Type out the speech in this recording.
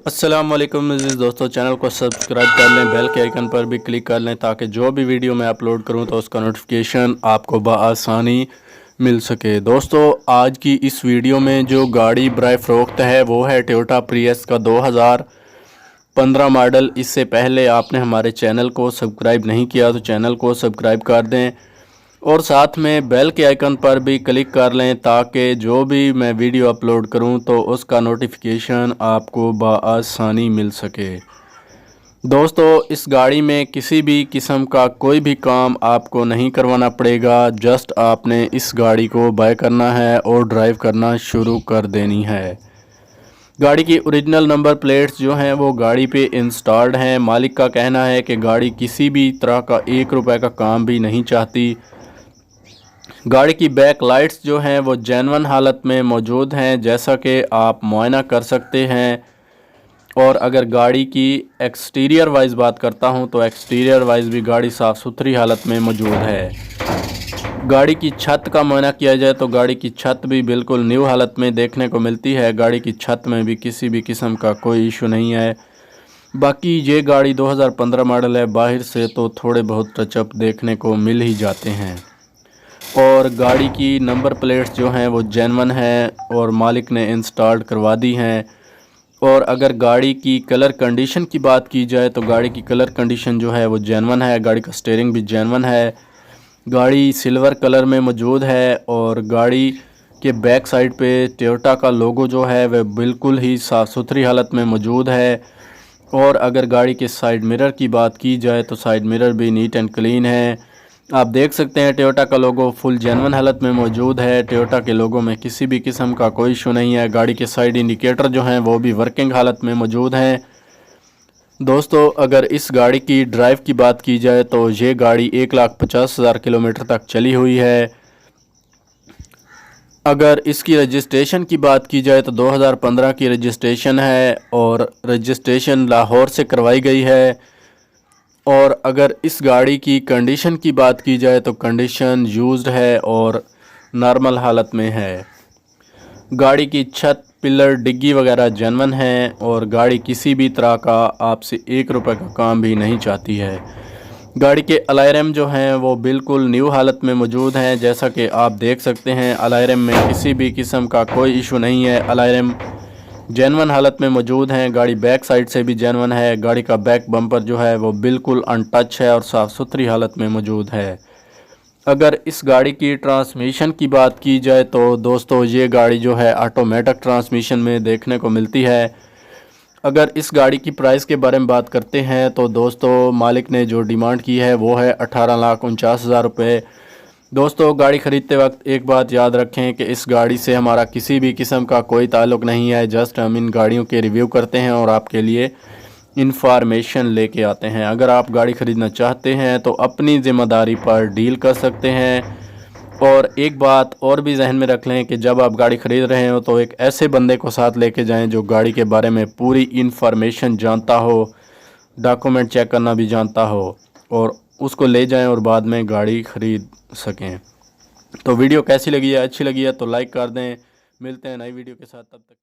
अस्सलाम वालेकुम अज़ीज़ दोस्तों, चैनल को सब्सक्राइब कर लें, बेल के आइकन पर भी क्लिक कर लें ताकि जो भी वीडियो मैं अपलोड करूं तो उसका नोटिफिकेशन आपको बआसानी मिल सके। दोस्तों, आज की इस वीडियो में जो गाड़ी बराए फ़रोख्त है वो है टोयोटा प्रियस का 2015 मॉडल। इससे पहले आपने हमारे चैनल को सब्सक्राइब नहीं किया तो चैनल को सब्सक्राइब कर दें और साथ में बेल के आइकन पर भी क्लिक कर लें ताकि जो भी मैं वीडियो अपलोड करूं तो उसका नोटिफिकेशन आपको बआसानी मिल सके। दोस्तों, इस गाड़ी में किसी भी किस्म का कोई भी काम आपको नहीं करवाना पड़ेगा। जस्ट आपने इस गाड़ी को बाय करना है और ड्राइव करना शुरू कर देनी है। गाड़ी की ओरिजिनल नंबर प्लेट्स जो हैं वो गाड़ी पे इंस्टॉल्ड हैं। मालिक का कहना है कि गाड़ी किसी भी तरह का 1 रुपए का काम भी नहीं चाहती। गाड़ी की बैक लाइट्स जो हैं वो जेन्युइन हालत में मौजूद हैं, जैसा कि आप मुआयना कर सकते हैं। और अगर गाड़ी की एक्सटीरियर वाइज बात करता हूं तो एक्सटीरियर वाइज भी गाड़ी साफ़ सुथरी हालत में मौजूद है। गाड़ी की छत का मुआयना किया जाए तो गाड़ी की छत भी बिल्कुल न्यू हालत में देखने को मिलती है। गाड़ी की छत में भी किसी भी किस्म का कोई इशू नहीं है। बाकी ये गाड़ी 2015 मॉडल है, बाहर से तो थोड़े बहुत टचअप देखने को मिल ही जाते हैं। और गाड़ी की नंबर प्लेट्स जो हैं वो जेन्युइन हैं और मालिक ने इंस्टॉल्ड करवा दी हैं। और अगर गाड़ी की कलर कंडीशन की बात की जाए तो गाड़ी की कलर कंडीशन जो है वो जेन्युइन है। गाड़ी का स्टीयरिंग भी जेन्युइन है। गाड़ी सिल्वर कलर में मौजूद है और गाड़ी के बैक साइड पे टोयोटा का लोगो जो है वह बिल्कुल ही साफ़ सुथरी हालत में मौजूद है। और अगर गाड़ी के साइड मिरर की बात की जाए तो साइड मिरर भी नीट एंड क्लीन है। आप देख सकते हैं टोयोटा का लोगो फुल जेन्युइन हालत में मौजूद है। टोयोटा के लोगो में किसी भी किस्म का कोई इशू नहीं है। गाड़ी के साइड इंडिकेटर जो हैं वो भी वर्किंग हालत में मौजूद हैं। दोस्तों, अगर इस गाड़ी की ड्राइव की बात की जाए तो ये गाड़ी 1,50,000 किलोमीटर तक चली हुई है। अगर इसकी रजिस्ट्रेशन की बात की जाए तो 2015 की रजिस्ट्रेशन है और रजिस्ट्रेशन लाहौर से करवाई गई है। और अगर इस गाड़ी की कंडीशन की बात की जाए तो कंडीशन यूज्ड है और नॉर्मल हालत में है। गाड़ी की छत, पिलर, डिग्गी वगैरह जेन्युइन है और गाड़ी किसी भी तरह का आपसे 1 रुपए का काम भी नहीं चाहती है। गाड़ी के अलॉय जो हैं वो बिल्कुल न्यू हालत में मौजूद हैं, जैसा कि आप देख सकते हैं। अलॉय में किसी भी किस्म का कोई इशू नहीं है। अलॉय जेन्युइन हालत में मौजूद हैं। गाड़ी बैक साइड से भी जेन्युइन है। गाड़ी का बैक बम्पर जो है वो बिल्कुल अनटच है और साफ़ सुथरी हालत में मौजूद है। अगर इस गाड़ी की ट्रांसमिशन की बात की जाए तो दोस्तों, ये गाड़ी जो है ऑटोमेटिक ट्रांसमिशन में देखने को मिलती है। अगर इस गाड़ी की प्राइस के बारे में बात करते हैं तो दोस्तों, मालिक ने जो डिमांड की है वो है 18,49,000 रुपये। दोस्तों, गाड़ी ख़रीदते वक्त एक बात याद रखें कि इस गाड़ी से हमारा किसी भी किस्म का कोई ताल्लुक़ नहीं है। जस्ट हम इन गाड़ियों के रिव्यू करते हैं और आपके लिए इंफॉर्मेशन लेके आते हैं। अगर आप गाड़ी ख़रीदना चाहते हैं तो अपनी ज़िम्मेदारी पर डील कर सकते हैं। और एक बात और भी जहन में रख लें कि जब आप गाड़ी ख़रीद रहे हो तो एक ऐसे बंदे को साथ लेके जाएं जो गाड़ी के बारे में पूरी इंफॉर्मेशन जानता हो, डॉक्यूमेंट चेक करना भी जानता हो, और उसको ले जाएं और बाद में गाड़ी ख़रीद सकें। तो वीडियो कैसी लगी है? अच्छी लगी है तो लाइक कर दें। मिलते हैं नई वीडियो के साथ, तब तक।